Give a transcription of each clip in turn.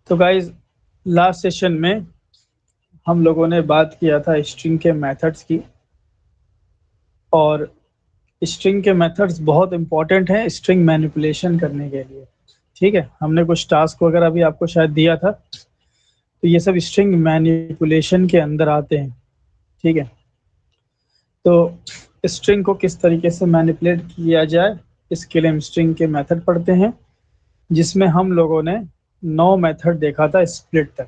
तो guys last session में हम लोगों ने बात किया था स्ट्रिंग के मेथड्स की, और स्ट्रिंग के मेथड्स बहुत इंपॉर्टेंट हैं स्ट्रिंग मैनिपुलेशन करने के लिए। ठीक है, हमने कुछ टास्क वगैरह भी आपको शायद दिया था, तो ये सब स्ट्रिंग मैनिपुलेशन के अंदर आते हैं। ठीक है, तो स्ट्रिंग को किस तरीके से मैनिपुलेट किया जाए इसके लिए हम स्ट्रिंग के मेथड पढ़ते हैं, जिसमें हम लोगों ने 9 मेथड देखा था स्प्लिट तक।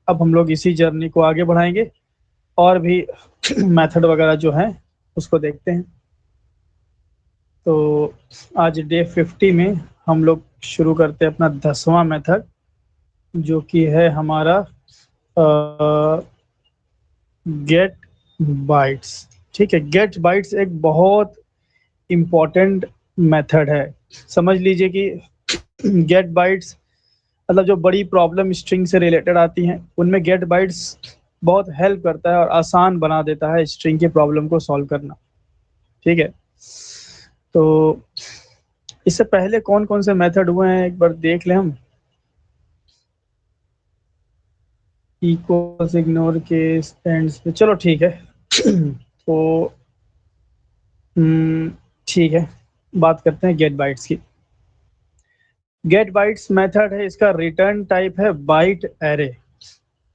अब हम लोग इसी जर्नी को आगे बढ़ाएंगे और भी मेथड वगैरह जो हैं उसको देखते हैं। तो आज डे 50 में हम लोग शुरू करते हैं अपना 10वां मेथड, जो कि है हमारा गेट बाइट्स। ठीक है, गेट बाइट्स एक बहुत इम्पॉर्टेंट मेथड है। समझ लीजिए कि गेट बाइट्स मतलब जो बड़ी प्रॉब्लम स्ट्रिंग से रिलेटेड आती हैं उनमें गेट बाइट्स बहुत हेल्प करता है और आसान बना देता है स्ट्रिंग की प्रॉब्लम को सॉल्व करना। ठीक है, तो इससे पहले कौन कौन से मेथड हुए हैं एक बार देख लें हम। इक्वल्स, इग्नोर केस, एंड्स पे, चलो ठीक है। तो ठीक है, बात करते हैं गेट बाइट्स की। गेट बाइट्स मेथड है, इसका रिटर्न टाइप है बाइट एरे।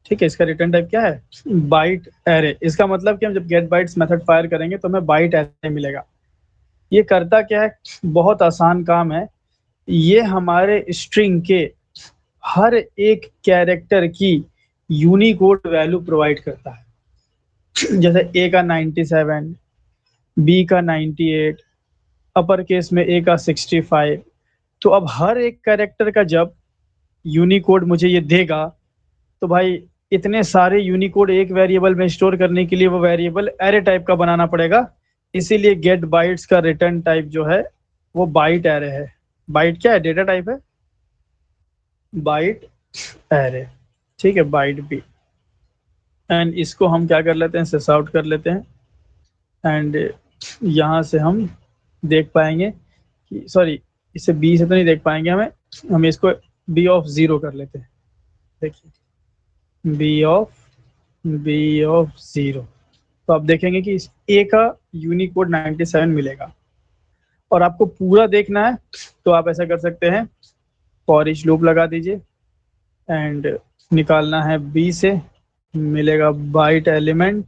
ठीक है, इसका रिटर्न टाइप क्या है? Byte array. इसका मतलब कि हम जब गेट बाइट्स मेथड फायर करेंगे तो हमें बाइट एरे मिलेगा। ये करता क्या है? बहुत आसान काम है। ये हमारे स्ट्रिंग के हर एक कैरेक्टर की यूनिकोड वैल्यू प्रोवाइड करता है। जैसे ए का 97, बी का 98, अपर केस में ए का 65। तो अब हर एक कैरेक्टर का जब यूनिकोड मुझे ये देगा, तो भाई इतने सारे यूनिकोड एक वेरिएबल में स्टोर करने के लिए वो वेरिएबल एरे टाइप का बनाना पड़ेगा। इसीलिए गेट बाइट्स का रिटर्न टाइप जो है वो बाइट एरे है। बाइट क्या है? डेटा टाइप है, बाइट एरे। ठीक है, बाइट बी। एंड इसको हम क्या कर लेते हैं? सिस आउट कर लेते हैं। एंड यहाँ से हम देख पाएंगे कि सॉरी, इसे बी से तो नहीं देख पाएंगे, हम इसको बी ऑफ 0 कर लेते हैं। देखिए, बी ऑफ 0। तो आप देखेंगे कि इस ए का यूनिकोड 97 मिलेगा। और आपको पूरा देखना है तो आप ऐसा कर सकते हैं, फॉर ईच लूप लगा दीजिए एंड निकालना है बी से, मिलेगा बाइट एलिमेंट।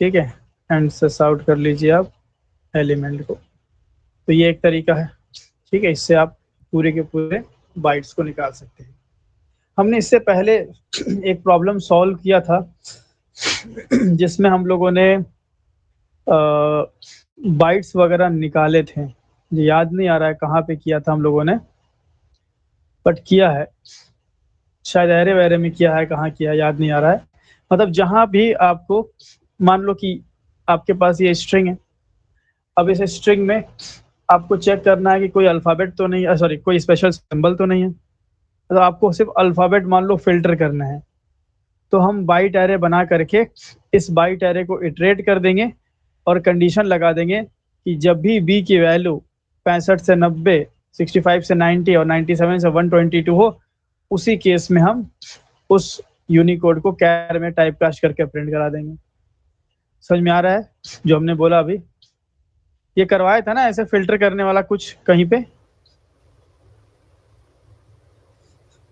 ठीक है, एंड सस आउट कर लीजिए आप एलिमेंट को। तो ये एक तरीका है। ठीक है, इससे आप पूरे के पूरे बाइट्स को निकाल सकते हैं। हमने इससे पहले एक प्रॉब्लम सॉल्व किया था जिसमें हम लोगों ने बाइट्स वगैरह निकाले थे। मुझे याद नहीं आ रहा है कहाँ पे किया था हम लोगों ने, बट किया है, शायद एरे वैरे में किया है, कहाँ किया है याद नहीं आ रहा है। मतलब जहाँ भी आपको, मान लो कि आपके पास ये स्ट्रिंग है। अब इस स्ट्रिंग में आपको चेक करना है कि कोई अल्फ़ाबेट तो नहीं, सॉरी कोई स्पेशल सिंबल तो नहीं है। तो आपको सिर्फ अल्फ़ाबेट मान लो फिल्टर करना है, तो हम बाइट एरे बना करके इस बाइट एरे को इटरेट कर देंगे और कंडीशन लगा देंगे कि जब भी बी की वैल्यू 65 से 90, 65 से 90 और 97 से 122 हो, उसी केस में हम उस यूनिकोड को कैर में टाइप कास्ट करके प्रिंट करा देंगे। समझ में आ रहा है जो हमने बोला अभी? ये करवाया था ना ऐसे फिल्टर करने वाला कुछ कहीं पे?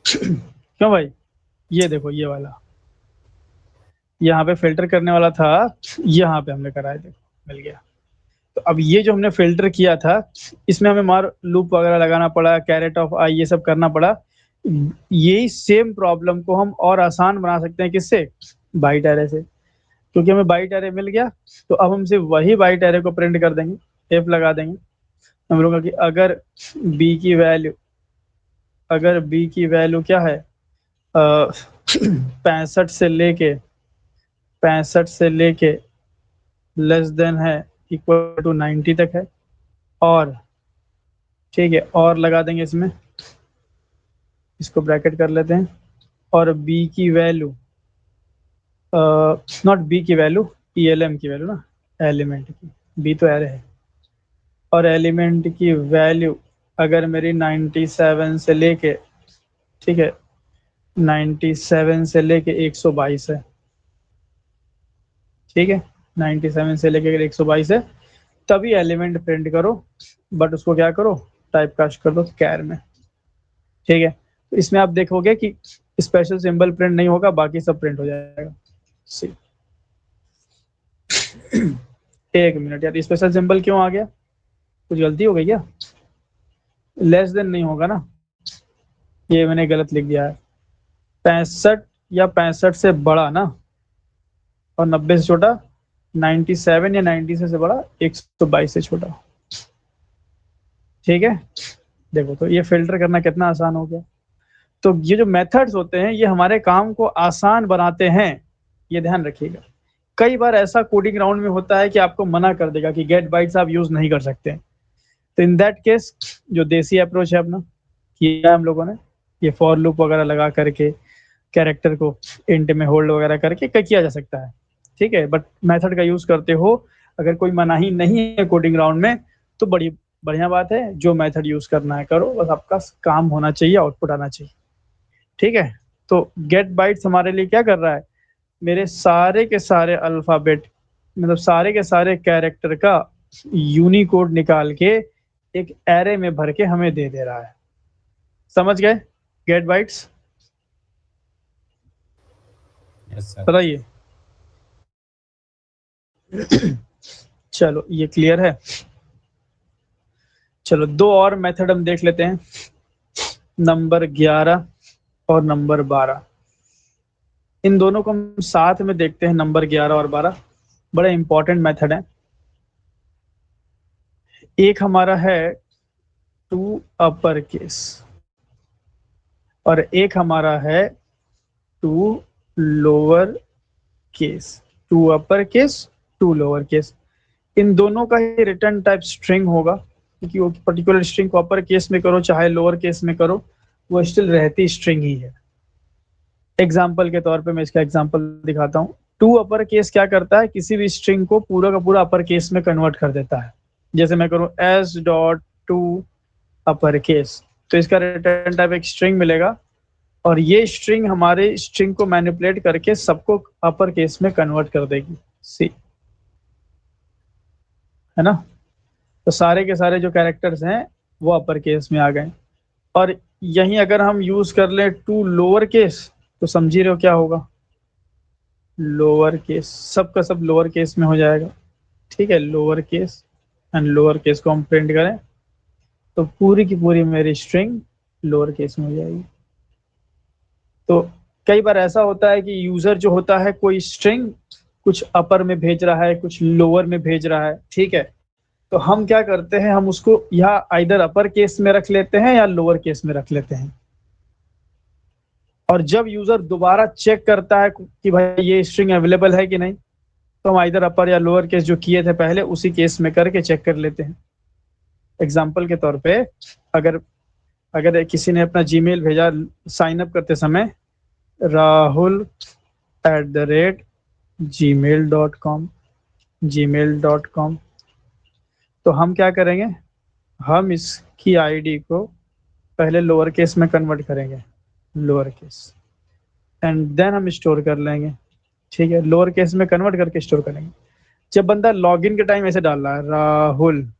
क्यों भाई? ये देखो, ये वाला यहाँ पे फिल्टर करने वाला था, यहाँ पे हमने कराया, देखो मिल गया। तो अब ये जो हमने फिल्टर किया था, इसमें हमें मार लूप वगैरह लगाना पड़ा, कैरेट ऑफ आई, ये सब करना पड़ा। यही सेम प्रॉब्लम को हम और आसान बना सकते हैं, किससे? बाइट एरे से। क्योंकि हमें बाइट एरे मिल गया, तो अब हम सिर्फ वही बाइट एरे को प्रिंट कर देंगे, एफ लगा देंगे। हम लोग कि अगर बी की वैल्यू, क्या है, 65 से लेके लेस देन है, इक्वल टू 90 तक है, और ठीक है, और लगा देंगे इसमें, इसको ब्रैकेट कर लेते हैं। और बी की वैल्यू, नॉट बी की वैल्यू, ELM की वैल्यू ना, एलिमेंट की, बी तो एरे है, और एलिमेंट की वैल्यू अगर मेरी 97 से लेके, ठीक है, 97 से लेके 122 है, ठीक है, 97 से लेके 122 है, तभी एलिमेंट प्रिंट करो, बट उसको क्या करो, टाइप कास्ट कर दो कैर में, ठीक है। तो इसमें आप देखोगे कि स्पेशल सिंबल प्रिंट नहीं होगा, बाकी सब प्रिंट हो जाएगा। सी एक मिनट यार, स्पेशल सिंबल क्यों आ गया, कुछ गलती हो गई क्या? लेस देन नहीं होगा ना, ये मैंने गलत लिख दिया है, 65 या 65 से बड़ा ना, और 90 से छोटा, 97 या 90 से बड़ा, 122 से छोटा, ठीक है। देखो तो ये फिल्टर करना कितना आसान हो गया। तो ये जो मेथड्स होते हैं ये हमारे काम को आसान बनाते हैं, ये ध्यान रखिएगा। कई बार ऐसा कोडिंग राउंड में होता है कि आपको मना कर देगा कि गेट बाइट्स आप यूज नहीं कर सकते, तो इन दैट केस जो देसी अप्रोच है अपना, किया है हम लोगों ने, ये फॉर लूप वगैरह लगा करके कैरेक्टर को इंट में होल्ड वगैरह करके किया जा सकता है, ठीक है। बट मेथड का यूज करते हो, अगर कोई मनाही नहीं है कोडिंग राउंड में, तो बड़ी बढ़िया बात है, जो मेथड यूज करना है करो, बस आपका काम होना चाहिए, आउटपुट आना चाहिए, ठीक है। तो गेट बाइट्स हमारे लिए क्या कर रहा है, मेरे सारे के सारे अल्फाबेट, मतलब सारे के सारे कैरेक्टर का यूनिकोड निकाल के एक एरे में भर के हमें दे दे रहा है। समझ गए गेट बाइट्स? Yes sir. बताइए। चलो ये क्लियर है। चलो दो और मेथड हम देख लेते हैं, नंबर 11 और नंबर 12। इन दोनों को हम साथ में देखते हैं, नंबर 11 और 12 बड़े इंपॉर्टेंट मेथड है। एक हमारा है टू अपर केस, और एक हमारा है to lower case, to upper case, to lower case. इन दोनों का ही रिटर्न टाइप स्ट्रिंग होगा, क्योंकि वो पर्टिकुलर स्ट्रिंग को अपर केस में करो चाहे लोअर केस में करो, वो स्टिल रहती स्ट्रिंग ही है। एग्जाम्पल के तौर पे मैं इसका एग्जाम्पल दिखाता हूँ। टू अपर केस क्या करता है, किसी भी स्ट्रिंग को पूरा का पूरा अपर केस में कन्वर्ट कर देता है। जैसे मैं करूँ S dot to upper case, तो इसका रिटर्न टाइप एक स्ट्रिंग मिलेगा, और ये स्ट्रिंग हमारे स्ट्रिंग को मैनिपुलेट करके सबको अपर केस में कन्वर्ट कर देगी। सी, है ना? तो सारे के सारे जो कैरेक्टर्स हैं वो अपर केस में आ गए। और यहीं अगर हम यूज कर ले टू लोअर केस, तो समझ ही रहे हो क्या होगा, लोअर केस, सबका सब लोअर केस में हो जाएगा, ठीक है। Lower case and lower case को हम प्रिंट करें, तो पूरी की पूरी मेरी स्ट्रिंग लोअर केस में हो जाएगी। तो कई बार ऐसा होता है कि यूजर जो होता है कोई स्ट्रिंग कुछ अपर में भेज रहा है, कुछ लोअर में भेज रहा है, ठीक है। तो हम क्या करते हैं, हम उसको या आइदर अपर केस में रख लेते हैं या लोअर केस में रख लेते हैं। और जब यूजर दोबारा चेक करता है कि भाई ये स्ट्रिंग अवेलेबल है कि नहीं, तो हम आइदर अपर या लोअर केस जो किए थे पहले उसी केस में करके चेक कर लेते हैं। एग्जाम्पल के तौर पे, अगर अगर किसी ने अपना जीमेल भेजा साइन अप करते समय, rahul@gmail.com, gmail.com, तो हम क्या करेंगे, हम इसकी आईडी को पहले लोअर केस में कन्वर्ट करेंगे, लोअर केस, एंड देन हम स्टोर कर लेंगे, ठीक है। लोअर केस में कन्वर्ट करके स्टोर करेंगे। जब बंदा लॉगिन के टाइम ऐसे डाल रहा है राहुल,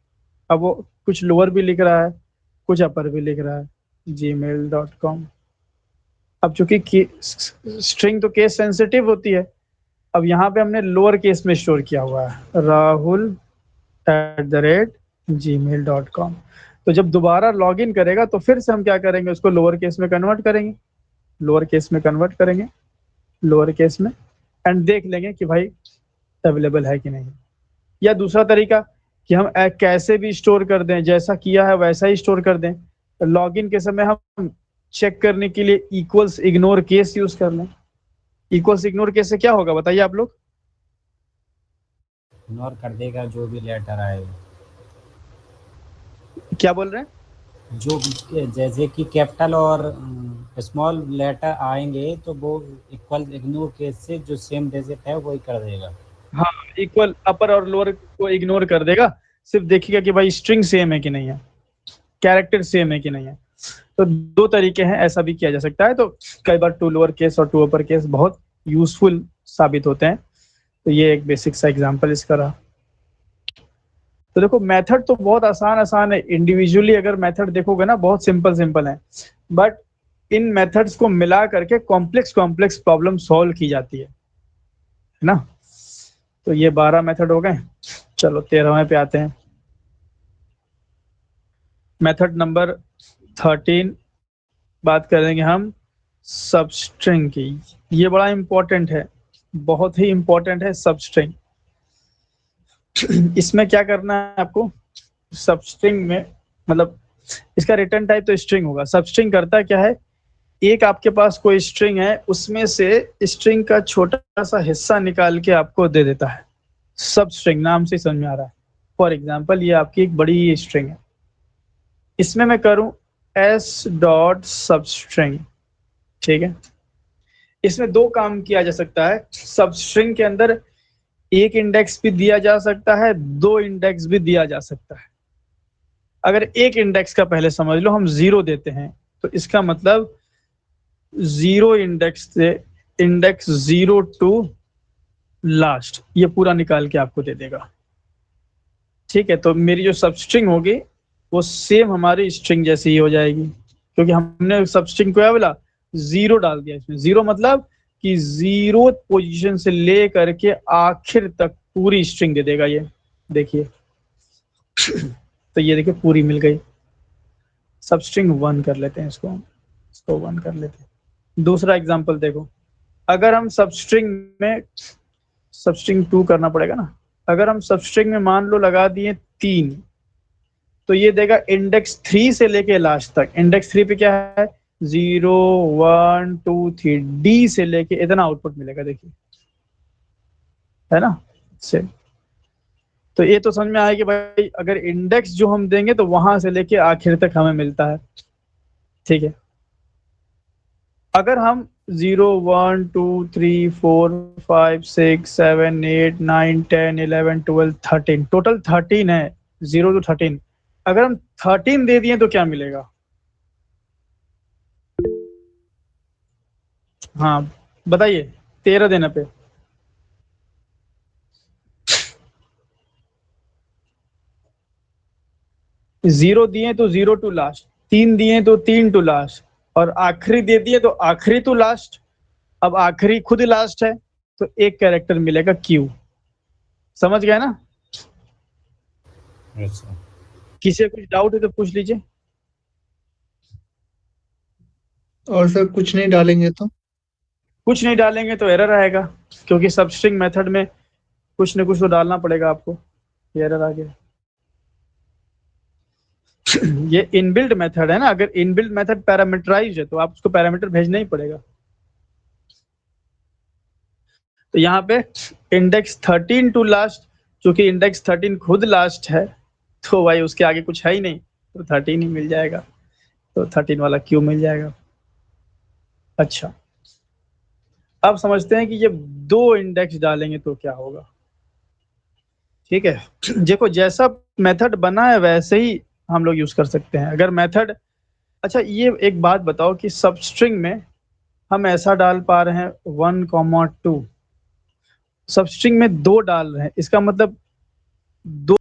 अब वो कुछ लोअर भी लिख रहा है, कुछ अपर भी लिख रहा है, gmail.com। अब चूंकि स्ट्रिंग तो केस सेंसिटिव होती है, अब यहाँ पे हमने लोअर केस में स्टोर किया हुआ है, rahul@gmail.com। तो जब दोबारा लॉग इन करेगा तो फिर से हम क्या करेंगे, उसको लोअर केस में कन्वर्ट करेंगे, लोअर केस में कन्वर्ट करेंगे, लोअर केस में, एंड देख लेंगे कि भाई अवेलेबल है कि नहीं। या दूसरा तरीका कि हम कैसे भी स्टोर कर दें, जैसा किया है वैसा ही स्टोर कर दें। लॉगिन के समय हम चेक करने के लिए इक्वल्स इग्नोर केस यूज कर लें। इक्वल्स इग्नोर केस से क्या होगा बताइए आप लोग? इग्नोर कर देगा जो भी लेटर आए, क्या बोल रहे हैं? जो जैसे कि कैपिटल और स्मॉल लेटर आएंगे तो वो इक्वल इग्नोर केस से जो सेम डिजिट है वही कर देगा। हाँ, इक्वल अपर और लोअर को इग्नोर कर देगा, सिर्फ देखिएगा कि भाई स्ट्रिंग सेम है कि नहीं है, कैरेक्टर सेम है कि नहीं है। तो दो तरीके हैं, ऐसा भी किया जा सकता है। तो कई बार टू लोअर केस और टू अपर केस बहुत यूजफुल साबित होते हैं। तो ये एक बेसिक सा एग्जांपल इसका रहा। तो देखो मेथड तो बहुत आसान आसान है, इंडिविजुअली अगर मेथड देखोगे ना बहुत सिंपल सिंपल है, बट इन मेथड्स को मिला करके कॉम्प्लेक्स कॉम्प्लेक्स प्रॉब्लम सॉल्व की जाती है ना। तो ये 12 मेथड हो गए। चलो 13वें पे आते हैं। मेथड नंबर 13 बात करेंगे हम सबस्ट्रिंग की। ये बड़ा इंपॉर्टेंट है, बहुत ही इंपॉर्टेंट है सबस्ट्रिंग। इसमें क्या करना है आपको, सबस्ट्रिंग में मतलब इसका रिटर्न टाइप तो स्ट्रिंग होगा। सबस्ट्रिंग करता क्या है, एक आपके पास कोई स्ट्रिंग है, उसमें से स्ट्रिंग का छोटा सा हिस्सा निकाल के आपको दे देता है। सबस्ट्रिंग नाम से समझ में आ रहा है। फॉर एग्जाम्पल ये आपकी एक बड़ी स्ट्रिंग है, इसमें मैं करूं एस डॉट सबस्ट्रिंग, ठीक है। इसमें दो काम किया जा सकता है। सबस्ट्रिंग के अंदर एक इंडेक्स भी दिया जा सकता है, दो इंडेक्स भी दिया जा सकता है। अगर एक इंडेक्स का पहले समझ लो, हम 0 देते हैं तो इसका मतलब 0 इंडेक्स से इंडेक्स 0 टू लास्ट, ये पूरा निकाल के आपको दे देगा। ठीक है, तो मेरी जो सबस्ट्रिंग होगी वो सेम हमारी स्ट्रिंग जैसी ही हो जाएगी, क्योंकि हमने सबस्ट्रिंग को क्या बोला, 0 डाल दिया इसमें। 0 मतलब कि 0 पोजीशन से ले करके आखिर तक पूरी स्ट्रिंग दे देगा ये। देखिए तो ये देखिए पूरी मिल गई। सबस्ट्रिंग 1 कर लेते हैं, इसको 1 कर लेते हैं। दूसरा एग्जांपल देखो, अगर हम सबस्ट्रिंग 2 करना पड़ेगा ना। अगर हम सबस्ट्रिंग में मान लो लगा दिए 3, तो ये देगा इंडेक्स 3 से लेके लास्ट तक। इंडेक्स 3 पे क्या है, 0 1 2 3, डी से लेके इतना आउटपुट मिलेगा, देखिए है ना से। तो ये तो समझ में आया कि भाई अगर इंडेक्स जो हम देंगे तो वहां से लेके आखिर तक हमें मिलता है। ठीक है, अगर हम 0 1 2 3 4 5 6 7 8 9 10 11 12 13, टोटल 13 है, 0 टू 13। अगर हम 13 दे दिए तो क्या मिलेगा, हाँ बताइए, 13 देने पे 0 दिए तो 0 टू लास्ट, 3 दिए तो 3 टू लास्ट, और आखिरी दे दिए तो आखिरी टू लास्ट। अब आखिरी खुद लास्ट है तो एक कैरेक्टर मिलेगा क्यू। समझ गए ना। अच्छा, किसी कुछ डाउट है तो पूछ लीजिए। और सर कुछ नहीं डालेंगे तो? कुछ नहीं डालेंगे तो एरर आएगा, क्योंकि सबस्ट्रिंग मेथड में कुछ न कुछ तो डालना पड़ेगा आपको। ये एरर आ गया। ये इनबिल्ट मेथड है ना, अगर इनबिल्ट मेथड पैरामीटराइज है तो आप उसको पैरामीटर भेजना ही पड़ेगा। तो यहाँ पे इंडेक्स 13 टू लास्ट, क्योंकि इंडेक्स 13 खुद लास्ट है तो भाई उसके आगे कुछ है ही नहीं, तो 13 ही मिल जाएगा, तो 13 वाला क्यू मिल जाएगा। अच्छा, अब समझते हैं कि ये दो इंडेक्स डालेंगे तो क्या होगा। ठीक है, देखो जैसा मेथड बना है वैसे ही हम लोग यूज कर सकते हैं। अगर मेथड, अच्छा ये एक बात बताओ कि सबस्ट्रिंग में हम ऐसा डाल पा रहे हैं 1,2, सबस्ट्रिंग में 2 डाल रहे हैं, इसका मतलब 2।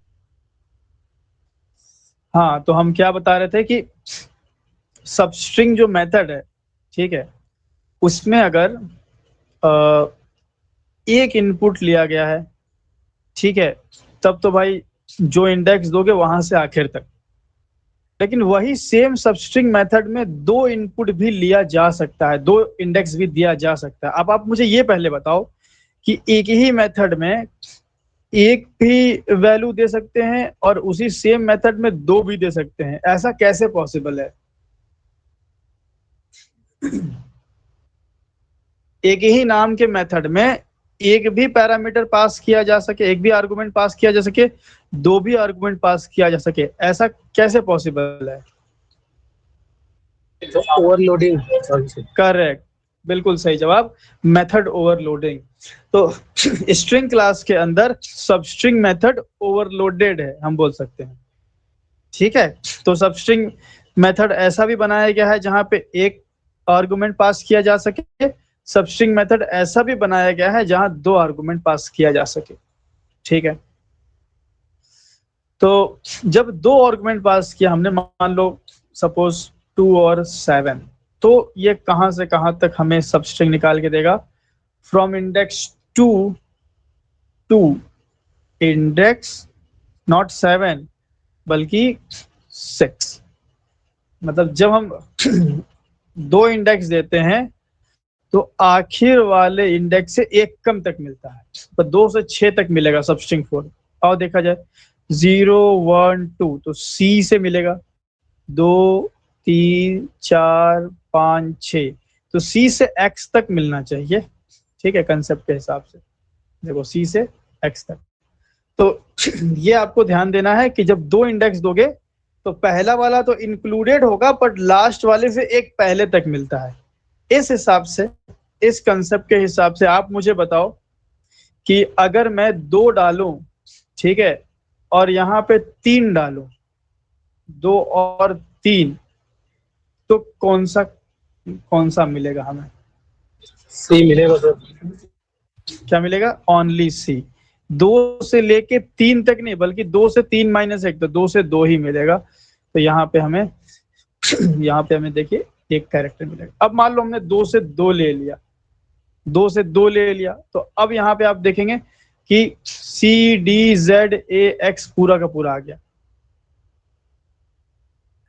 हाँ, तो हम क्या बता रहे थे कि सबस्ट्रिंग जो मेथड है, ठीक है, उसमें अगर एक इनपुट लिया गया है, ठीक है, तब तो भाई जो इंडेक्स दोगे वहां से आखिर तक। लेकिन वही सेम सबस्ट्रिंग मेथड में 2 इनपुट भी लिया जा सकता है, 2 इंडेक्स भी दिया जा सकता है। अब आप मुझे ये पहले बताओ कि एक ही मेथड में एक भी वैल्यू दे सकते हैं और उसी सेम मेथड में 2 भी दे सकते हैं, ऐसा कैसे पॉसिबल है। एक ही नाम के मेथड में एक भी पैरामीटर पास किया जा सके, एक भी आर्गुमेंट पास किया जा सके, 2 भी आर्गुमेंट पास किया जा सके, ऐसा कैसे पॉसिबल है। ओवरलोडिंग। करेक्ट, बिल्कुल सही जवाब, मेथड ओवरलोडिंग। तो स्ट्रिंग क्लास के अंदर सबस्ट्रिंग मेथड ओवरलोडेड है, हम बोल सकते हैं। ठीक है, तो सबस्ट्रिंग मेथड ऐसा भी बनाया गया है जहां पे एक आर्गुमेंट पास किया जा सके। सबस्ट्रिंग मेथड ऐसा भी बनाया गया है जहां 2 आर्गुमेंट पास किया जा सके। ठीक है, तो जब 2 आर्गुमेंट पास किया हमने, मान लो सपोज 2 और 7, तो ये कहां से कहां तक हमें सबस्ट्रिंग निकाल के देगा? From index 2 to index not 7 बल्कि 6। मतलब जब हम 2 इंडेक्स देते हैं तो आखिर वाले इंडेक्स से एक कम तक मिलता है, तो 2 से 6 तक मिलेगा सबस्ट्रिंग 4। और देखा जाए 0 1 2 तो सी से मिलेगा 2 3 4 5 6, तो सी से एक्स तक मिलना चाहिए। ठीक है, कंसेप्ट के हिसाब से देखो सी से एक्स तक। तो ये आपको ध्यान देना है कि जब 2 इंडेक्स दोगे तो पहला वाला तो इंक्लूडेड होगा, बट लास्ट वाले से एक पहले तक मिलता है। इस हिसाब से, इस कंसेप्ट के हिसाब से आप मुझे बताओ कि अगर मैं 2 डालूं, ठीक है, और यहाँ पे 3 डालूं, 2 और 3, तो कौन सा मिलेगा हमें? सी मिलेगा सर। क्या मिलेगा? ओनली सी। 2 से लेके 3 तक नहीं, बल्कि 2 से 3 माइनस 1, तो 2 से 2 ही मिलेगा। तो यहाँ पे हमें देखिए एक कैरेक्टर मिलेगा। अब मान लो हमने 2 से 2 ले लिया, 2 से 2 ले लिया, तो अब यहाँ पे आप देखेंगे कि C D Z A X पूरा का पूरा आ गया,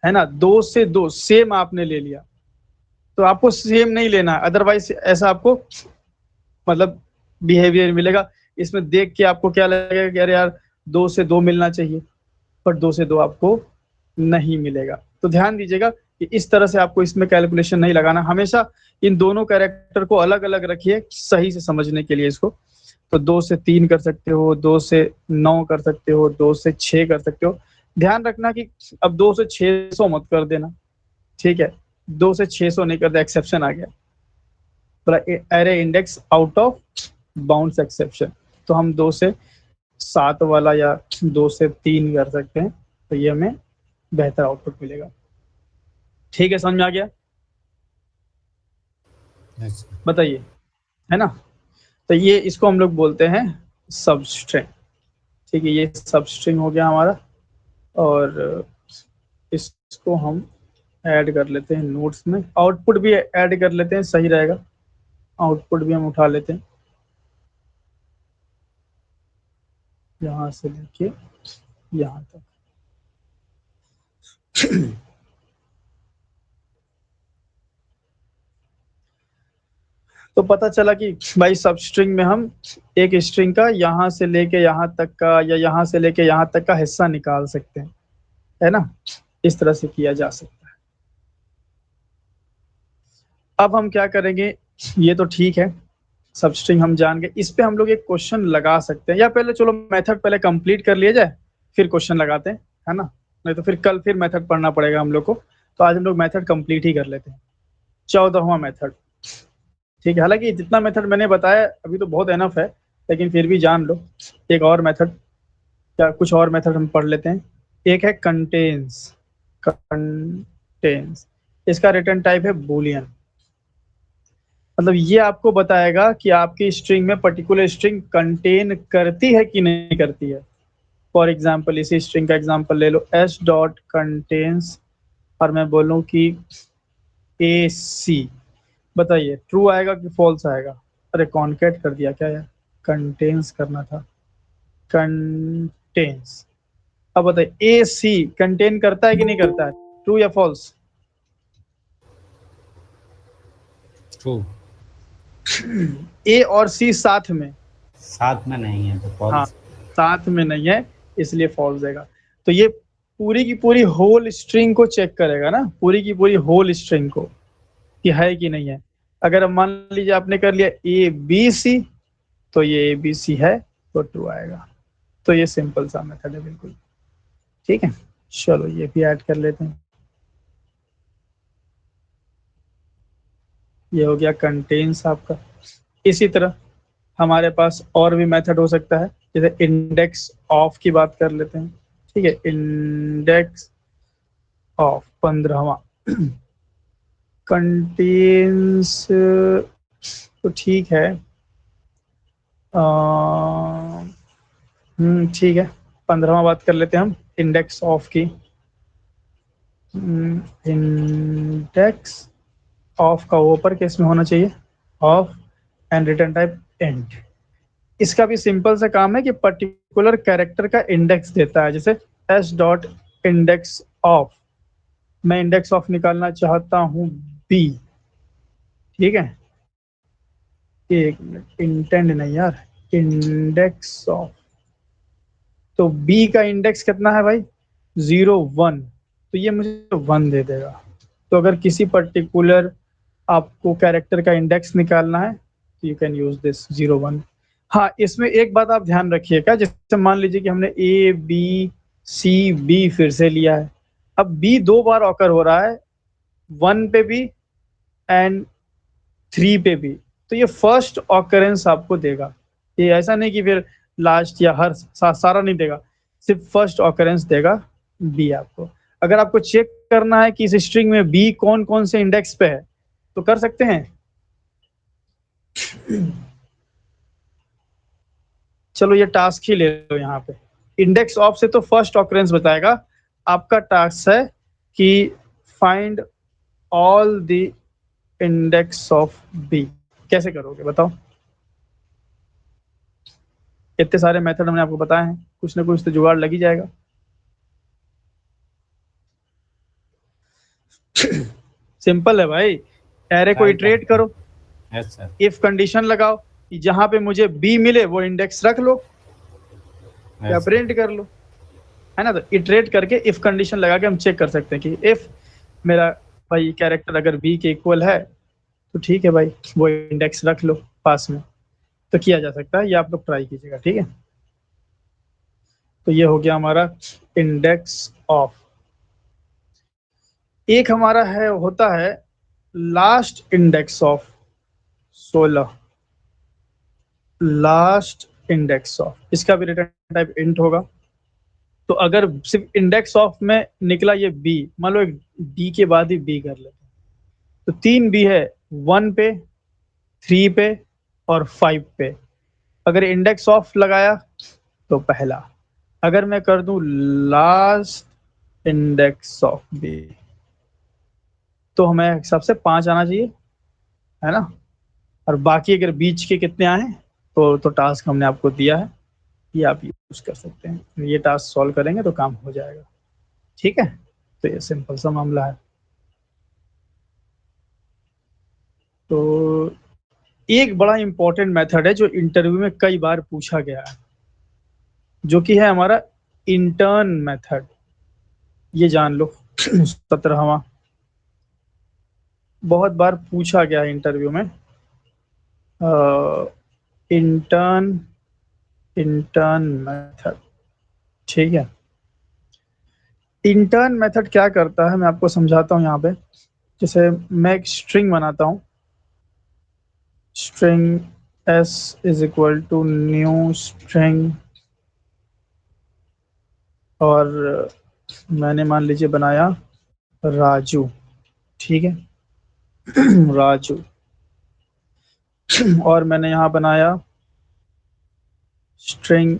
है ना। 2 से 2 सेम आपने ले लिया, तो आपको सेम नहीं लेना है, अदरवाइज ऐसा आपको मतलब बिहेवियर मिलेगा। इसमें देख के आपको क्या लगेगा कि अरे यार 2 से 2 मिलना चाहिए, पर 2 से 2 आपको नहीं मिलेगा। तो ध्यान दीजिएगा कि इस तरह से आपको इसमें कैलकुलेशन नहीं लगाना, हमेशा इन दोनों कैरेक्टर को अलग अलग रखिए सही से समझने के लिए इसको। तो 2 से 3 कर सकते हो, 2 से 9 कर सकते हो, 2 से 6 कर सकते हो। ध्यान रखना कि अब 2 से 600 मत कर देना, ठीक है। 2 से 600 नहीं कर दे, एक्सेप्शन आ गया, array index out of bounds exception. तो हम 2 से 7 वाला या 2 से 3 कर सकते हैं, तो ये हमें बेहतर आउटपुट मिलेगा। ठीक है, समझ में आ गया? बताइए, है ना। तो ये इसको हम लोग बोलते हैं सबस्ट्रिंग। ठीक है, ये सबस्ट्रिंग हो गया हमारा, और इसको हम ऐड कर लेते हैं नोट्स में। आउटपुट भी ऐड कर लेते हैं, सही रहेगा। आउटपुट भी हम उठा लेते हैं, यहाँ से लेके यहाँ तक। तो पता चला कि भाई सबस्ट्रिंग में हम एक स्ट्रिंग का यहाँ से लेके यहाँ तक का या यहाँ से लेके यहाँ तक का हिस्सा निकाल सकते हैं, है ना। इस तरह से किया जा सकता है। अब हम क्या करेंगे, ये तो ठीक है, सबस्ट्रिंग हम जान गए। इस पे हम लोग एक क्वेश्चन लगा सकते हैं, या पहले चलो मेथड पहले कंप्लीट कर लिया जाए, फिर क्वेश्चन लगाते हैं, है ना। नहीं तो फिर कल फिर मेथड पढ़ना पड़ेगा हम लोग को। तो आज हम लोग मेथड कंप्लीट ही कर लेते हैं। 14वां मेथड, ठीक है। हालांकि जितना मेथड मैंने बताया अभी तो बहुत एनफ है, लेकिन फिर भी जान लो एक और मेथड, क्या कुछ और मेथड हम पढ़ लेते हैं। एक है कंटेन्स। कंटेन्स, इसका रिटर्न टाइप है बूलियन। मतलब ये आपको बताएगा कि आपकी स्ट्रिंग में पर्टिकुलर स्ट्रिंग कंटेन करती है कि नहीं करती है। फॉर एग्जाम्पल इसी स्ट्रिंग का एग्जाम्पल ले लो, एस डॉट कंटेन्स, और मैं बोलूँ कि ए सी, बताइए ट्रू आएगा कि फॉल्स आएगा? अरे कॉन्केट कर दिया क्या यार, कंटेन्स करना था, कंटेन्स। अब बताइए ए सी कंटेन करता है कि नहीं करता है, ट्रू या फॉल्स? ट्रू। ए और सी साथ में नहीं है तो फॉल्स। हाँ, साथ में नहीं है, इसलिए फॉल्स देगा। तो ये पूरी की पूरी होल स्ट्रिंग को चेक करेगा ना, पूरी की पूरी होल स्ट्रिंग को कि है कि नहीं है। अगर मान लीजिए आपने कर लिया ए बी सी, तो ये ए बी सी है तो ट्रू आएगा। तो ये सिंपल सा मेथड है बिल्कुल, ठीक है। चलो ये भी ऐड कर लेते हैं। ये हो गया कंटेन्स आपका। इसी तरह हमारे पास और भी मेथड हो सकता है, जैसे इंडेक्स ऑफ की बात कर लेते हैं, ठीक है। इंडेक्स ऑफ 15वां कंटेन्स तो ठीक है, ठीक है। 15वां बात कर लेते हैं हम इंडेक्स ऑफ की। इंडेक्स ऑफ का ऊपर केस में होना चाहिए of and return type int. इसका भी सिंपल सा काम है कि पर्टिकुलर कैरेक्टर का इंडेक्स देता है, जैसे एस डॉट इंडेक्स ऑफ, मैं इंडेक्स ऑफ निकालना चाहता हूं बी, ठीक है। एक मिनट, इंटेंड नहीं यार, इंडेक्स ऑफ, तो बी का इंडेक्स कितना है भाई, 0 1, तो ये मुझे 1 दे देगा। तो अगर किसी पर्टिकुलर आपको कैरेक्टर का इंडेक्स निकालना है तो यू कैन यूज दिस 0 1। हाँ, इसमें एक बात आप ध्यान रखिएगा, जैसे मान लीजिए कि हमने ए बी सी बी फिर से लिया है, अब बी 2 बार ऑकर हो रहा है, 1 पे भी एंड 3 पे भी, तो ये फर्स्ट ऑकरेंस आपको देगा। ये ऐसा नहीं कि फिर लास्ट या हर सारा नहीं देगा, सिर्फ फर्स्ट ऑकरेंस देगा बी आपको। अगर आपको चेक करना है कि इस स्ट्रिंग में बी कौन कौन से इंडेक्स पे है तो कर सकते हैं। चलो ये टास्क ही ले लो, यहाँ पे इंडेक्स ऑफ से तो फर्स्ट ऑकरेंस बताएगा। आपका टास्क है कि find all the index of B. कैसे करोगे बताओ? इतने सारे मेथड हमने आपको बताए हैं, कुछ ना कुछ तो जुगाड़ लग ही जाएगा। सिंपल है भाई, एरे को ट्राई इटरेट करते हैं। करो, यस सर। इफ कंडीशन लगाओ कि जहां पे मुझे बी मिले वो इंडेक्स रख लो या यस सर। प्रिंट कर लो, है ना। तो इटरेट करके इफ कंडीशन लगा के हम चेक कर सकते हैं कि इफ मेरा भाई कैरेक्टर अगर बी के इक्वल है तो ठीक है भाई, वो इंडेक्स रख लो पास में। तो किया जा सकता है, ये आप लोग ट्राई कीजिएगा, ठीक है। तो ये हो गया हमारा इंडेक्स ऑफ। एक हमारा है होता है last index of 16, last index of, इसका भी रिटर्न टाइप इंट होगा। तो अगर सिर्फ इंडेक्स ऑफ में निकला ये बी, मान लो एक डी के बाद ही बी कर लेते हैं, तो 3 बी है, 1 पे 3 पे और 5 पे। अगर इंडेक्स ऑफ लगाया तो पहला, अगर मैं कर दूं लास्ट इंडेक्स ऑफ बी तो हमें हिसाब से 5 आना चाहिए, है ना। और बाकी अगर बीच के कितने आए तो टास्क हमने आपको दिया है, ये आप यूज कर सकते हैं। ये टास्क सॉल्व करेंगे तो काम हो जाएगा, ठीक है। तो ये सिंपल सा मामला है। तो एक बड़ा इंपॉर्टेंट मेथड है जो इंटरव्यू में कई बार पूछा गया है, जो कि है हमारा इंटर्न मेथड। ये जान लो 17वां, बहुत बार पूछा गया है इंटरव्यू में। इंटर्न इंटर्न मेथड, ठीक है। इंटर्न मेथड क्या करता है मैं आपको समझाता हूँ यहाँ पे। जैसे मैं एक स्ट्रिंग बनाता हूँ, string s is equal to new string, और मैंने मान लीजिए बनाया राजू, ठीक है। राजू, और मैंने यहाँ बनाया string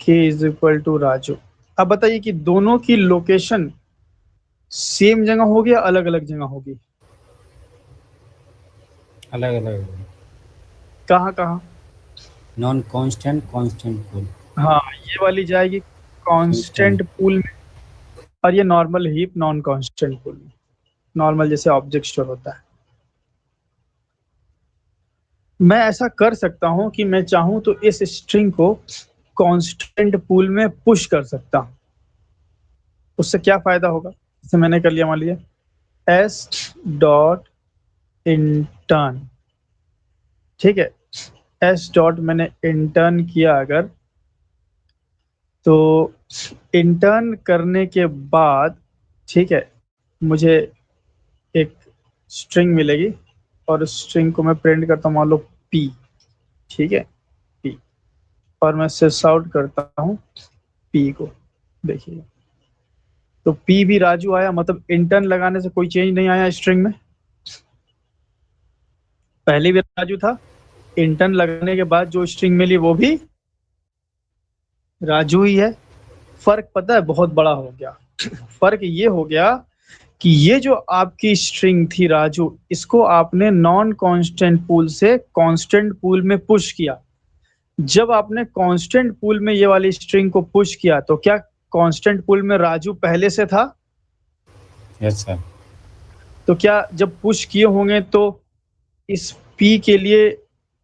k is equal to Raju. अब बताइए कि दोनों की लोकेशन सेम जगह होगी या अलग अलग जगह होगी? अलग अलग। कहाँ कहाँ? Non constant constant pool. हाँ, ये वाली जाएगी कांस्टेंट पूल में, और ये normal heap non constant pool में। नॉर्मल जैसे ऑब्जेक्ट स्टोर होता है। मैं ऐसा कर सकता हूं कि मैं चाहूं तो इस स्ट्रिंग को कांस्टेंट पूल में पुश कर सकता हूं। उससे क्या फायदा होगा? जैसे मैंने कर लिया, मान लिया एस डॉट इंटर्न, ठीक है। एस डॉट मैंने इंटर्न किया अगर, तो इंटर्न करने के बाद, ठीक है, मुझे एक स्ट्रिंग मिलेगी, और उस स्ट्रिंग को मैं प्रिंट करता हूँ, मान लो पी, ठीक है, पी, और मैं सिस आउट करता हूँ पी को, देखिए तो पी भी राजू आया, मतलब इंटर्न लगाने से कोई चेंज नहीं आया स्ट्रिंग में। पहले भी राजू था, इंटर्न लगाने के बाद जो स्ट्रिंग मिली वो भी राजू ही है। फर्क पता है बहुत बड़ा हो गया। फर्क ये हो गया कि ये जो आपकी स्ट्रिंग थी राजू, इसको आपने नॉन कांस्टेंट पूल से कांस्टेंट पूल में पुश किया। जब आपने कांस्टेंट पूल में ये वाली स्ट्रिंग को पुश किया तो क्या कांस्टेंट पूल में राजू पहले से था? Yes sir. तो क्या जब पुश किए होंगे तो इस पी के लिए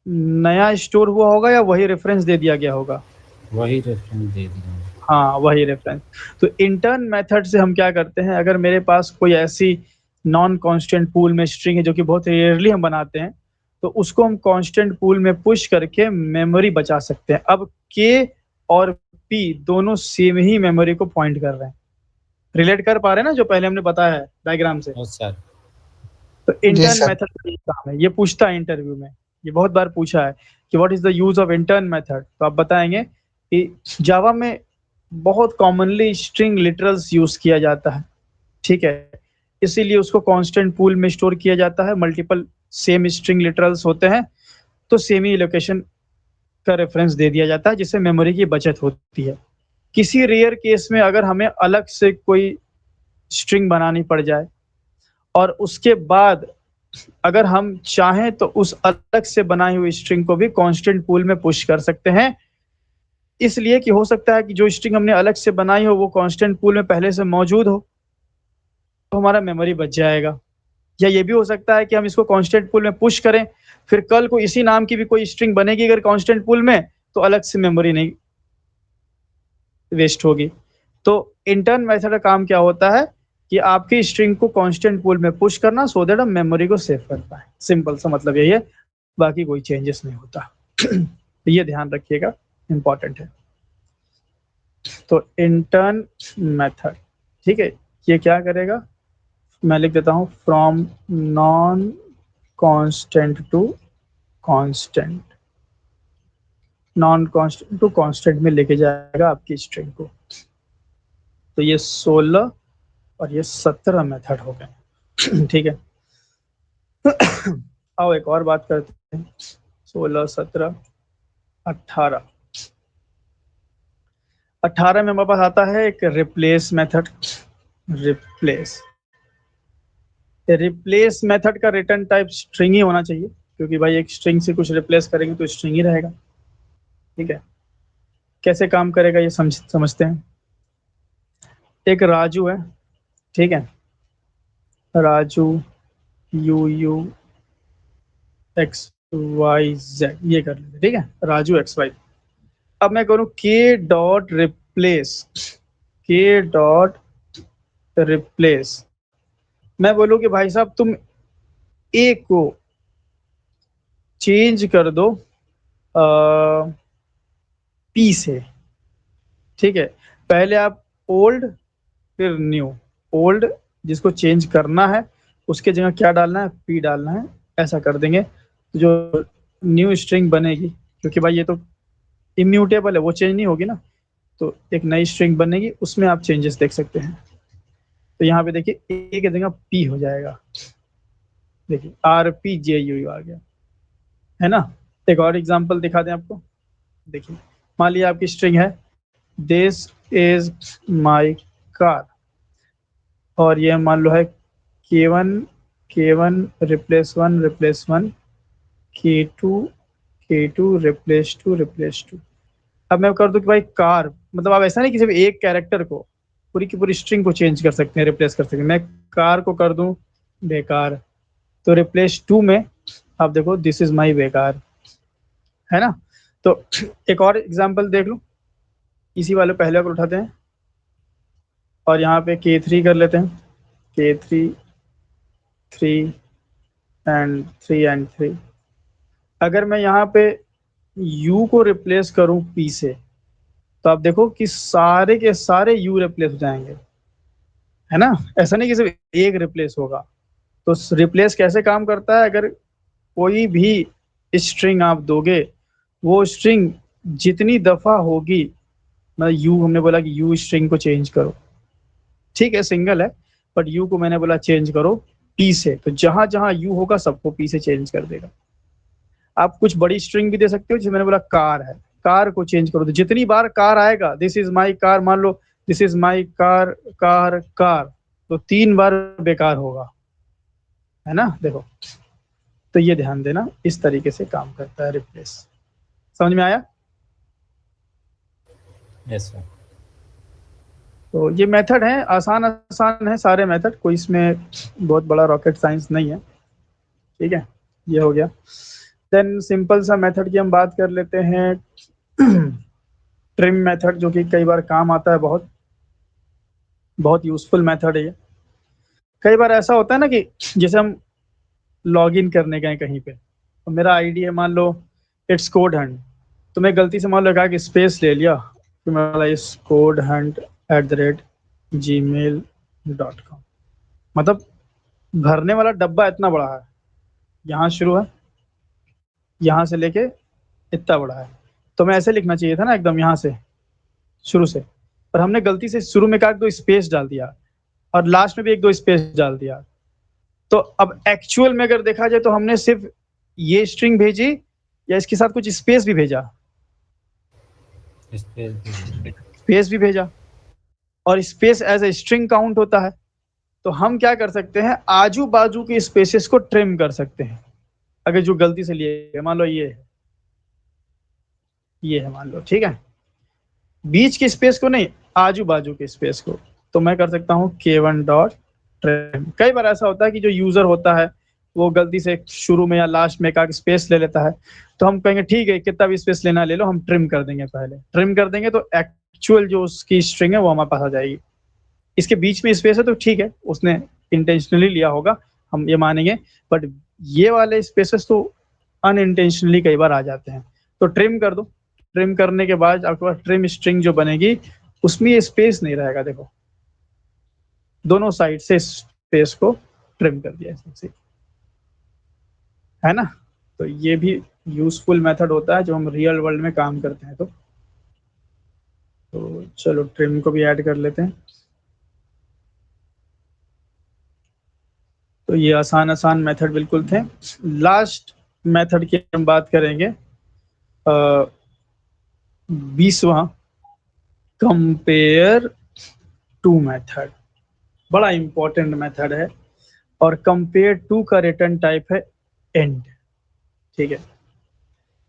नया स्टोर हुआ होगा या वही रेफरेंस दे दिया गया होगा? वही रेफरेंस दे दिया। हाँ, वही रेफरेंस। तो इंटर्न मेथड से हम क्या करते हैं, अगर मेरे पास कोई ऐसी नॉन कांस्टेंट पूल में स्ट्रिंग है जो कि बहुत रेयरली हम बनाते हैं, तो उसको हम कांस्टेंट पूल में पुश करके मेमोरी बचा सकते हैं। अब के और पी दोनों सेम ही मेमोरी को पॉइंट कर रहे हैं। रिलेट कर पा रहे हैं ना जो पहले हमने बताया है डायग्राम से? Yes sir. तो जी इंटर्न सर। मेथड का ये काम है। ये पूछता है इंटरव्यू में, ये बहुत बार पूछा है कि what is the use of intern method. तो आप बताएंगे कि जावा में बहुत कॉमनली स्ट्रिंग लिटरल्स यूज किया जाता है, ठीक है, इसीलिए उसको कांस्टेंट पूल में स्टोर किया जाता है। मल्टीपल सेम स्ट्रिंग लिटरल्स होते हैं तो सेमी लोकेशन का रेफरेंस दे दिया जाता है, जिससे मेमोरी की बचत होती है। किसी रेयर केस में अगर हमें अलग से कोई स्ट्रिंग बनानी पड़ जाए और उसके बाद अगर हम चाहें तो उस अलग से बनाई हुई स्ट्रिंग को भी कांस्टेंट पूल में पुश कर सकते हैं, इसलिए कि हो सकता है कि जो स्ट्रिंग हमने अलग से बनाई हो वो कांस्टेंट पूल में पहले से मौजूद हो, तो हमारा मेमोरी बच जाएगा। या ये भी हो सकता है कि हम इसको कांस्टेंट पूल में पुश करें, फिर कल को इसी नाम की भी कोई स्ट्रिंग बनेगी अगर कांस्टेंट पूल में, तो अलग से मेमोरी नहीं वेस्ट होगी। तो इंटर्न मेथड का काम क्या होता है कि आपकी स्ट्रिंग को कांस्टेंट पूल में पुश करना, सो दैट हम मेमोरी को सेव कर पाए। सिंपल सा मतलब यही है, बाकी कोई चेंजेस नहीं होता। तो ये ध्यान रखिएगा, इंपॉर्टेंट है। तो इंटर्न मेथड, ठीक है, ये क्या करेगा, मैं लिख देता हूँ, from non constant to constant, non constant to constant में लेके जाएगा आपकी स्ट्रिंग को। तो ये 16 और ये 17 मेथड हो गए। ठीक है। आओ एक और बात करते हैं, 16, 17, 18। 18 में हमारे पास आता है एक replace method. Replace, replace method का रिटर्न टाइप स्ट्रिंग ही होना चाहिए, क्योंकि भाई एक स्ट्रिंग से कुछ रिप्लेस करेंगे तो स्ट्रिंग ही रहेगा। ठीक है, कैसे काम करेगा ये समझते हैं। एक राजू है, ठीक है, Raju U X Y Z, ये कर लेते, ठीक है, राजू एक्स वाई। अब मैं करूँ के डॉट रिप्लेस, के डॉट रिप्लेस, मैं बोलूँ कि भाई साहब तुम ए को चेंज कर दो पी से, ठीक है। पहले आप ओल्ड फिर न्यू, ओल्ड जिसको चेंज करना है उसके जगह क्या डालना है, पी डालना है, ऐसा कर देंगे तो जो न्यू स्ट्रिंग बनेगी, क्योंकि भाई ये तो इम्यूटेबल है, वो चेंज नहीं होगी ना, तो एक नई स्ट्रिंग बनेगी, उसमें आप चेंजेस देख सकते हैं। तो यहाँ पे देखिए ए की जगह पी हो जाएगा, देखिए RPJU आ गया, है ना। एक और एग्जांपल दिखा दें आपको, देखिए मान लिया आपकी स्ट्रिंग है दिस इज माय कार, और ये मान लो है K1 replace 1 replace 1, K2 replace 2 replace 2। अब मैं कर दूं कि भाई कार, मतलब आप ऐसा नहीं कि सिर्फ एक कैरेक्टर को, पूरी की पूरी स्ट्रिंग को चेंज कर सकते हैं, रिप्लेस कर सकते हैं। मैं कार को कर दूं बेकार, तो रिप्लेस 2 में आप देखो दिस इज माई बेकार, है ना। तो एक और एग्जांपल देख लो, इसी वाले पहले को उठाते हैं और यहाँ पे K3 कर लेते हैं, K3 3 एंड 3 एंड 3। अगर मैं यहाँ पे U को रिप्लेस करूँ P से, तो आप देखो कि सारे के सारे U रिप्लेस हो जाएंगे, है ना। ऐसा नहीं कि सिर्फ एक रिप्लेस होगा। तो रिप्लेस कैसे काम करता है, अगर कोई भी स्ट्रिंग आप दोगे, वो स्ट्रिंग जितनी दफा होगी, मतलब यू, हमने बोला कि यू स्ट्रिंग को चेंज करो, ठीक है सिंगल है, बट यू को मैंने बोला चेंज करो पी से, तो जहां जहां यू होगा सबको पी से चेंज कर देगा। आप कुछ बड़ी स्ट्रिंग भी दे सकते हो, जैसे मैंने बोला कार है, कार को चेंज करो तो जितनी बार कार आएगा, दिस इज माई कार, मान लो this is my car car car, तो 3 बार बेकार होगा, है ना। देखो तो ये ध्यान देना, इस तरीके से काम करता है रिप्लेस। समझ में आया? Yes sir. तो ये मेथड है, आसान आसान है सारे मेथड, कोई इसमें बहुत बड़ा रॉकेट साइंस नहीं है। ठीक है, ये हो गया। देन सिंपल सा मेथड की हम बात कर लेते हैं ट्रिम मेथड, जो कि कई बार काम आता है, बहुत बहुत यूजफुल मेथड है ये। कई बार ऐसा होता है ना कि जैसे हम लॉग इन करने गए कहीं पे, तो मेरा आईडी है मान लो इट्स कोड हंट, तो मैं गलती से मान लो कहा कि स्पेस ले लिया, तो मेरा इस कोड हंट @gmail.com, मतलब भरने वाला डब्बा इतना बड़ा है, यहाँ शुरू है, यहाँ से लेके इतना बड़ा है, तो मैं ऐसे लिखना चाहिए था ना एकदम यहाँ से शुरू से, पर हमने गलती से शुरू में कहा 2 स्पेस डाल दिया और लास्ट में भी 1-2 स्पेस डाल दिया। तो अब एक्चुअल में अगर देखा जाए तो हमने सिर्फ ये स्ट्रिंग भेजी या इसके साथ कुछ स्पेस भी भेजा? स्पेस भी भेजा, और space as a string count होता है। तो हम क्या कर सकते हैं, आजू बाजू के स्पेसेस को ट्रिम कर सकते हैं। अगर जो गलती से लिए, मान लो ये है मान लो, ठीक है, बीच के स्पेस को नहीं, आजू बाजू के स्पेस को, तो मैं कर सकता हूँ k1.trim। कई बार ऐसा होता है कि जो यूजर होता है वो गलती से शुरू में या लास्ट में एक स्पेस ले लेता है, तो हम कहेंगे ठीक है कितना भी स्पेस लेना ले लो, हम ट्रिम कर देंगे, पहले ट्रिम कर देंगे तो एक्चुअल जो उसकी स्ट्रिंग है वो हमारे पास आ जाएगी। इसके बीच में स्पेस है तो ठीक है, उसने इंटेंशनली लिया होगा, हम ये मानेंगे, बट ये वाले स्पेसेस तो अनइंटेंशनली कई बार आ जाते हैं, तो ट्रिम कर दो। ट्रिम करने के बाद आपके पास ट्रिम स्ट्रिंग जो बनेगी उसमें ये स्पेस नहीं रहेगा, देखो दोनों साइड से स्पेस को ट्रिम कर दिया इससे, है ना। तो ये भी यूजफुल मेथड होता है जो हम रियल वर्ल्ड में काम करते हैं। तो चलो ट्रिम को भी ऐड कर लेते हैं। तो ये आसान आसान मेथड बिल्कुल थे। लास्ट मेथड की हम बात करेंगे, 20वां कंपेयर टू मेथड, बड़ा इंपॉर्टेंट मेथड है, और कंपेयर टू का रिटर्न टाइप है एंड। ठीक है,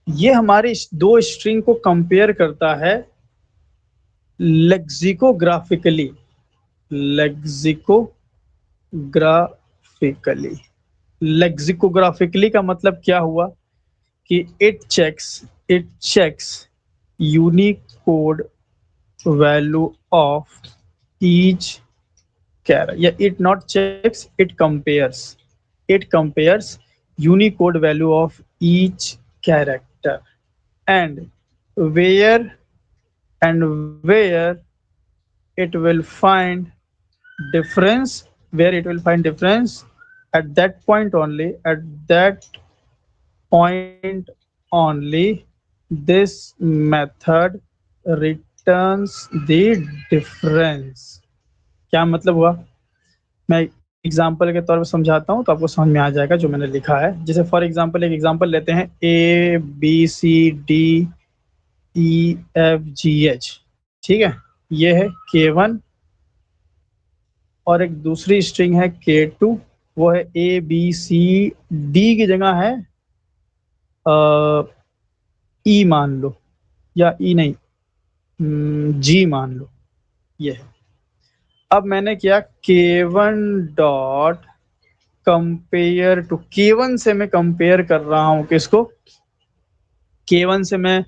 ये हमारी 2 स्ट्रिंग को कंपेयर करता है लेक्सिकोग्राफिकली। लेक्सिकोग्राफिकली का मतलब क्या हुआ कि it checks Unicode value of each character, या it not checks, it compares Unicode value of each character and where where it will find difference, at that point only this method returns the difference। क्या मतलब हुआ, मैं example के तौर पर समझाता हूँ तो आपको समझ में आ जाएगा जो मैंने लिखा है। जैसे फॉर एग्जाम्पल एक एग्जाम्पल लेते हैं, ABCDEFGH, ठीक है, ये है K1, और एक दूसरी स्ट्रिंग है K2, वो है ABCD की जगह है E मान लो, या E नहीं, G मान लो, ये है। अब मैंने किया K1 dot compare to, K1 से मैं कंपेयर कर रहा हूं किसको, K1 से मैं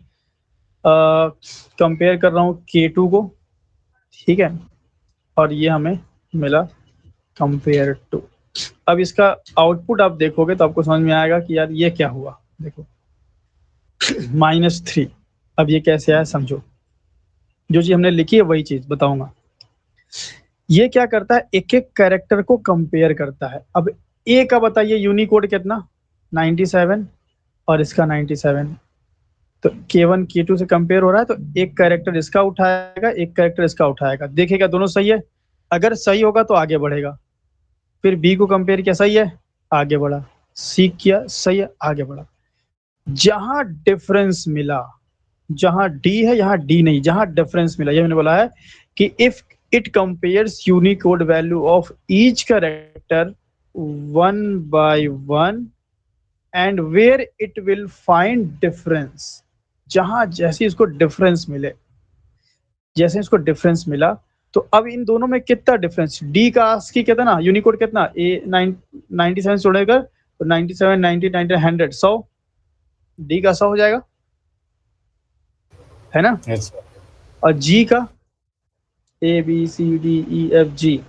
कंपेयर कर रहा हूं K2 को, ठीक है, और ये हमें मिला कंपेयर टू। अब इसका आउटपुट आप देखोगे तो आपको समझ में आएगा कि यार ये क्या हुआ। देखो -3, अब ये कैसे आया समझो, जो चीज हमने लिखी है वही चीज बताऊंगा। ये क्या करता है, एक एक कैरेक्टर को कंपेयर करता है। अब ए का बताइए यूनिकोड कितना, 97, और इसका 97, तो K1 K2 से कंपेयर हो रहा है, तो एक कैरेक्टर इसका उठाएगा, एक कैरेक्टर इसका उठाएगा, देखेगा दोनों सही है, अगर सही होगा तो आगे बढ़ेगा, फिर बी को कंपेयर किया, सही है, आगे बढ़ा, सी किया, सही है, आगे बढ़ा। जहां डिफरेंस मिला, जहां डी है यहाँ डी नहीं, जहां डिफरेंस मिला, ये मैंने बोला है कि if it compares Unicode value of each character 1 by 1 and where it will find difference, जहां जैसे इसको डिफरेंस मिले, जैसे इसको डिफरेंस मिला, तो अब इन दोनों में कितना डिफरेंस, डी का आस्की कितना ना, यूनिकोड कितना, ए 97 जोड़ेगा तो 97 90 90 100 100, डी का 100 हो जाएगा, है ना। Yes sir. और जी का A B C D E F G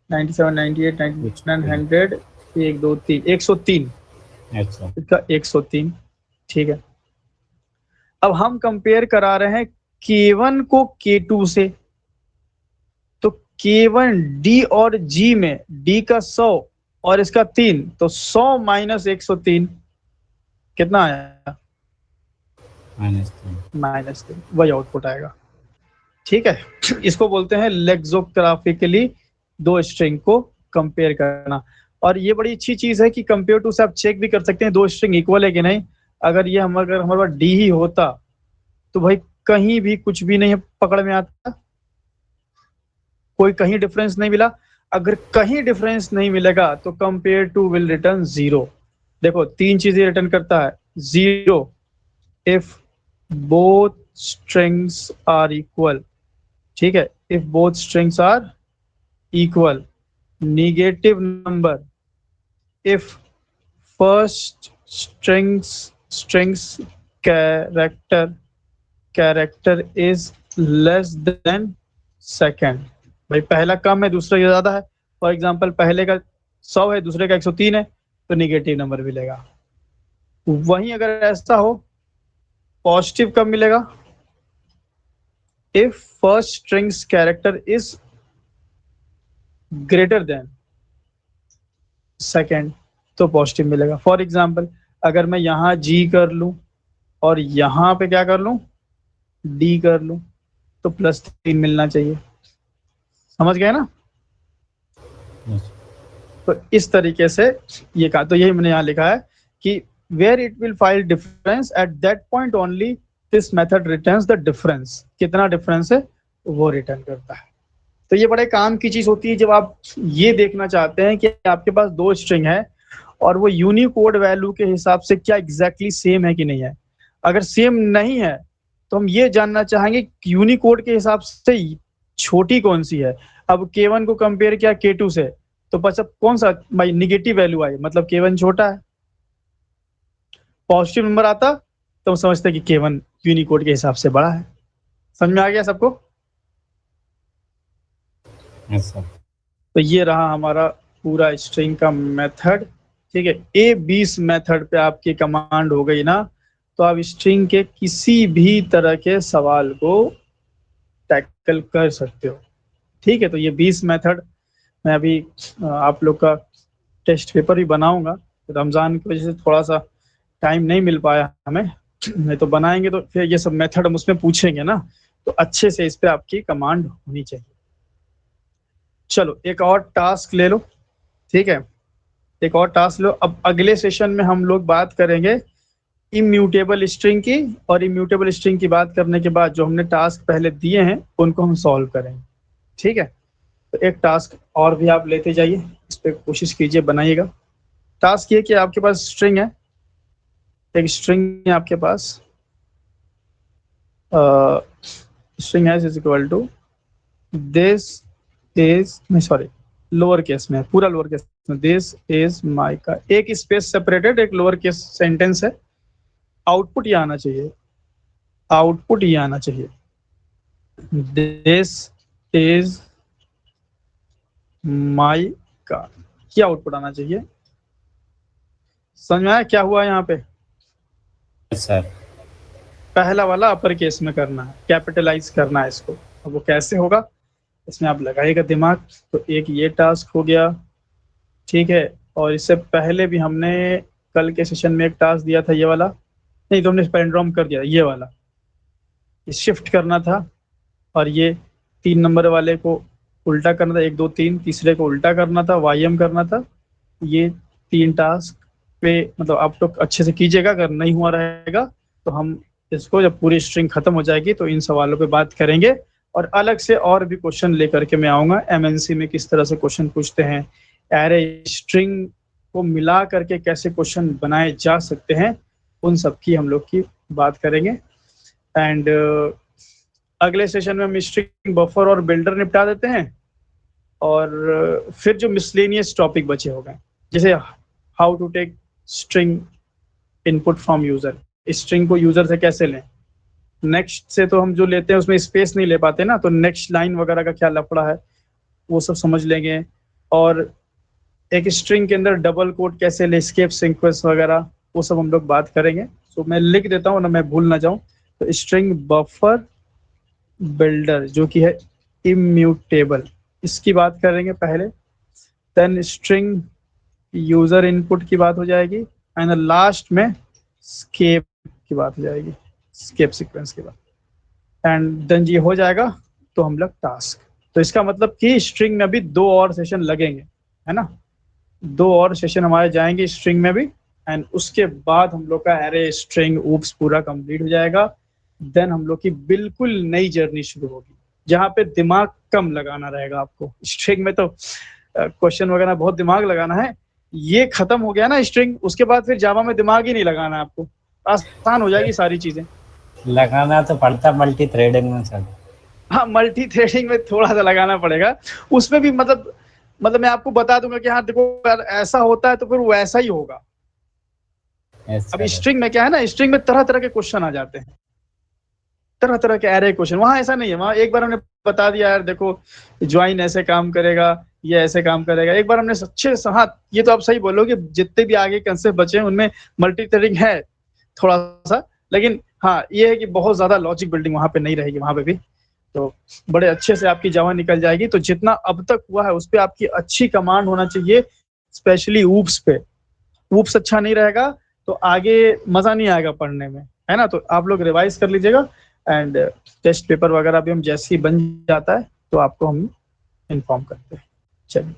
97 98 99 100 1 2 3 103, yes sir. इसका 103, ठीक है। अब हम कंपेयर करा रहे हैं K1 को K2 से, तो K1 D और G में D का 100 और इसका 3, तो 100 माइनस 103 कितना आया, -3, वही आउटपुट आएगा, ठीक है। इसको बोलते हैं लेक्सोग्राफिकली दो स्ट्रिंग को कंपेयर करना। और ये बड़ी अच्छी चीज है कि कंपेयर टू से आप चेक भी कर सकते हैं दो स्ट्रिंग इक्वल है कि नहीं। अगर हमारे पास डी ही होता तो भाई कहीं भी कुछ भी नहीं पकड़ में आता, कोई कहीं डिफरेंस नहीं मिला। अगर कहीं डिफरेंस नहीं मिलेगा तो कंपेयर टू विल रिटर्न 0। देखो 3 चीजें रिटर्न करता है, 0 if both strings are equal, ठीक है, if both strings are equal, negative number if first strings character is less than second, भाई पहला कम है दूसरा ज्यादा है। फॉर एग्जांपल पहले का 100 है दूसरे का 103 है तो निगेटिव नंबर मिलेगा। वहीं अगर ऐसा हो, पॉजिटिव कब मिलेगा, if first strings character is greater than second, तो पॉजिटिव मिलेगा। फॉर एग्जांपल अगर मैं यहाँ जी कर लूं और यहाँ पे क्या कर लूं, डी कर लूं, तो +3 मिलना चाहिए, समझ गए ना। तो इस तरीके से ये कहा, तो यही मैंने यहाँ लिखा है कि where it will find difference at that point only this method returns the difference, कितना डिफरेंस है वो रिटर्न करता है। तो ये बड़े काम की चीज होती है जब आप ये देखना चाहते हैं कि आपके पास दो स्ट्रिंग है और वो यूनिकोड वैल्यू के हिसाब से क्या एग्जैक्टली सेम है कि नहीं है। अगर सेम नहीं है तो हम ये जानना चाहेंगे कि यूनिकोड के हिसाब से छोटी कौन सी है। अब K1 को कंपेयर किया K2 से तो बस अब कौन सा भाई निगेटिव वैल्यू आई, मतलब K1 छोटा है। पॉजिटिव नंबर आता तो हम समझते कि K1 यूनिकोड के हिसाब से बड़ा है। समझ में आ गया सबको। Yes sir. तो ये रहा हमारा पूरा स्ट्रिंग का मेथड, ठीक है। A20 मेथड पे आपकी कमांड हो गई ना, तो आप स्ट्रिंग के किसी भी तरह के सवाल को टैकल कर सकते हो, ठीक है। तो ये 20 मेथड मैं अभी आप लोग का टेस्ट पेपर भी बनाऊंगा, रमजान की वजह से थोड़ा सा टाइम नहीं मिल पाया हमें, नहीं तो बनाएंगे तो फिर ये सब मेथड हम उसमें पूछेंगे ना, तो अच्छे से इस पे आपकी कमांड होनी चाहिए। चलो एक और टास्क ले लो, ठीक है, एक और टास्क लो। अब अगले सेशन में हम लोग बात करेंगे इम्यूटेबल स्ट्रिंग की, और इम्यूटेबल स्ट्रिंग की बात करने के बाद जो हमने टास्क पहले दिए हैं उनको हम सॉल्व करेंगे, ठीक है। तो एक टास्क और भी आप लेते जाइए, इस पर कोशिश कीजिए, बनाइएगा। टास्क ये कि आपके पास स्ट्रिंग है, एक स्ट्रिंग है आपके पास, स्ट्रिंग है is equal to this is, नहीं सॉरी लोअर केस में, पूरा लोअर केस में, दिस इज माई का एक स्पेस सेपरेटेड एक लोअर केस सेंटेंस है। आउटपुट ये आना चाहिए, आउटपुट ये आना चाहिए, दिस इज माई का, क्या आउटपुट आना चाहिए। समझ में आया क्या हुआ यहाँ पे। Yes sir. पहला वाला अपर केस में करना है, कैपिटलाइज करना है इसको। अब वो कैसे होगा इसमें आप लगाइएगा दिमाग। तो एक ये टास्क हो गया, ठीक है। और इससे पहले भी हमने कल के सेशन में एक टास्क दिया था, ये वाला नहीं तो हमने पैंड्रोम कर दिया, ये वाला शिफ्ट करना था, और ये 3 नंबर वाले को उल्टा करना था 1 2 3, तीसरे को उल्टा करना था, YM करना था। ये 3 टास्क पे मतलब आप लोग अच्छे से कीजिएगा, अगर नहीं हुआ रहेगा तो हम इसको जब पूरी स्ट्रिंग खत्म हो जाएगी तो इन सवालों पे बात करेंगे, और अलग से और भी क्वेश्चन लेकर के मैं आऊंगा। MNC में किस तरह से क्वेश्चन पूछते हैं, एरे स्ट्रिंग को मिला करके कैसे क्वेश्चन बनाए जा सकते हैं, उन सब की हम लोग की बात करेंगे। एंड अगले सेशन में हम स्ट्रिंग बफर और बिल्डर निपटा देते हैं, और फिर जो मिसलेनियस टॉपिक बचे हो गए, जैसे how to take string input from user, string को यूजर से कैसे लें। नेक्स्ट से तो हम जो लेते हैं उसमें स्पेस नहीं ले पाते ना, तो नेक्स्ट लाइन वगैरह का क्या लफड़ा है वो सब समझ लेंगे। और एक स्ट्रिंग के अंदर डबल कोट कैसे ले, एस्केप सीक्वेंस वगैरह, वो सब हम लोग बात करेंगे। तो मैं लिख देता हूँ ना, मैं भूल ना जाऊँ। तो स्ट्रिंग बफर बिल्डर जो कि है इम्यूटेबल, इसकी बात करेंगे पहले। देन स्ट्रिंग यूजर इनपुट की बात हो जाएगी, एंड लास्ट में स्केप की बात हो जाएगी, स्केप सीक्वेंस की बात। एंड देन ये हो जाएगा तो हम लोग टास्क। तो इसका मतलब कि स्ट्रिंग में भी 2 और सेशन लगेंगे, है ना, 2 और सेशन हमारे जाएंगे स्ट्रिंग में भी। एंड उसके बाद हम लोग का एरे स्ट्रिंग ऊप्स पूरा कंप्लीट हो जाएगा। देन हम लोग की बिल्कुल नई जर्नी शुरू होगी, जहाँ पे दिमाग कम लगाना रहेगा आपको। स्ट्रिंग में तो क्वेश्चन वगैरह बहुत दिमाग लगाना है, ये खत्म हो गया ना स्ट्रिंग, उसके बाद फिर जावा में दिमाग ही नहीं लगाना है आपको, आसान हो जाएगी सारी चीजें। लगाना तो पड़ता मल्टी थ्रेडिंग में सर। हाँ, मल्टी थ्रेडिंग में थोड़ा सा लगाना पड़ेगा, उसमें भी मतलब मैं आपको बता दूंगा कि हाँ देखो अगर ऐसा होता है तो फिर वैसा ही होगा। अब स्ट्रिंग में क्या है ना, स्ट्रिंग में तरह तरह के क्वेश्चन आ जाते हैं, तरह तरह के एरे क्वेश्चन। वहां ऐसा नहीं है, वहां एक बार हमने बता दिया यार देखो ज्वाइन ऐसे काम करेगा, ये ऐसे काम करेगा, एक बार हमने अच्छे से, हाँ ये तो आप सही बोलोगे, जितने भी आगे कंसेप्ट बचे हैं उनमें मल्टी थ्रेडिंग है थोड़ा सा, लेकिन हाँ ये है कि बहुत ज्यादा लॉजिक बिल्डिंग वहां पे नहीं रहेगी, वहां पे भी तो बड़े अच्छे से आपकी जावा निकल जाएगी। तो जितना अब तक हुआ है उस पर आपकी अच्छी कमांड होना चाहिए, स्पेशली ऊप्स पे। ऊप्स अच्छा नहीं रहेगा तो आगे मजा नहीं आएगा पढ़ने में, है ना। तो आप लोग रिवाइज कर लीजिएगा, एंड टेस्ट पेपर वगैरह भी हम जैसे ही बन जाता है तो आपको हम इन्फॉर्म करते हैं। चलिए।